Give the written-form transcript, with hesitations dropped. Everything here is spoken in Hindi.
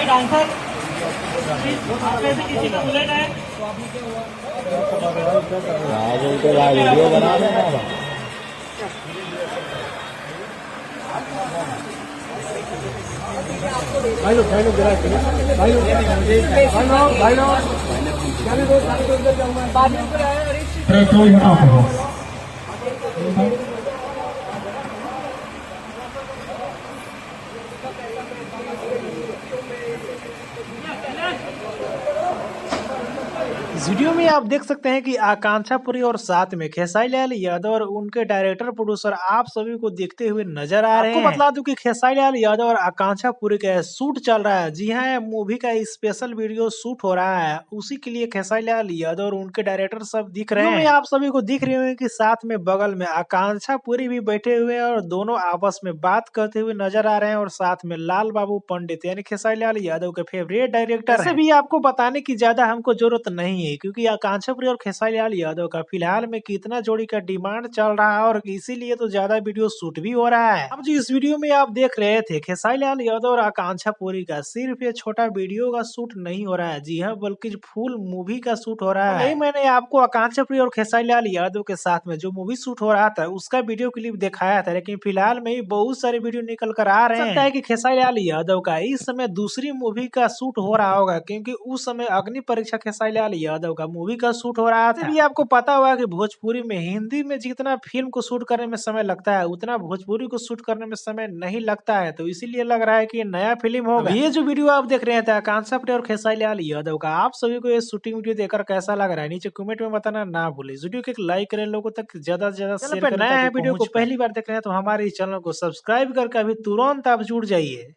डांसर आप में से किसी का बुलेट है? आज उनको लाइव वीडियो बना देना। भाई लोग भाई लोग इस वीडियो में आप देख सकते हैं कि आकांक्षा पुरी और साथ में खेसारी लाल यादव और उनके डायरेक्टर प्रोड्यूसर आप सभी को देखते हुए नजर आ रहे हैं। आपको बता दूं कि खेसारी लाल यादव और आकांक्षा पुरी का शूट चल रहा है। जी हाँ, मूवी का स्पेशल वीडियो शूट हो रहा है, उसी के लिए खेसारी लाल यादव और उनके डायरेक्टर सब दिख रहे हैं। आप सभी को दिख रहे होंगे कि साथ में बगल में आकांक्षा पुरी भी बैठे हुए हैं और दोनों आपस में बात करते हुए नजर आ रहे हैं। और साथ में लाल बाबू पंडित यानी खेसारी लाल यादव के फेवरेट डायरेक्टर है। भी आपको बताने की ज्यादा हमको जरूरत नहीं है, क्योंकि आकांक्षा पुरी और खेसारी लाल यादव का फिलहाल में कितना जोड़ी का डिमांड चल रहा है और इसीलिए तो ज्यादा वीडियो शूट भी हो रहा है। अब जो इस वीडियो में आप देख रहे थे खेसारी लाल यादव और आकांक्षा पुरी का सिर्फ ये छोटा वीडियो का शूट नहीं हो रहा है, जी हाँ, बल्कि फुल मूवी का शूट हो रहा है। नहीं, मैंने आपको आकांक्षा पुरी और खेसारी लाल यादव के साथ में जो मूवी शूट हो रहा था उसका वीडियो क्लिप दिखाया था, लेकिन फिलहाल में ही बहुत सारे वीडियो निकल कर आ रहे हैं। लगता है कि खेसारी लाल यादव का इस समय दूसरी मूवी का शूट हो रहा होगा, क्योंकि उस समय अग्नि परीक्षा खेसारी लाल यादव का मूवी का शूट हो रहा था। भी आपको पता होगा कि भोजपुरी में हिंदी में जितना फिल्म को शूट करने में समय लगता है उतना भोजपुरी को शूट करने में समय नहीं लगता है, तो इसीलिए लग रहा है कि ये नया फिल्म होगा। ये जो वीडियो आप देख रहे थे आकांक्षा पुरी और खेसारी लाल यादव का, आप सभी को ये शूटिंग वीडियो देखकर कैसा लग रहा है नीचे कमेंट में बताना ना भूले। इस वीडियो को एक लाइक करें, लोगों तक ज्यादा से ज्यादा शेयर करें। नया है वीडियो को पहली बार देख रहे हैं तो हमारे चैनल को सब्सक्राइब करके अभी तुरंत आप जुड़ जाइए।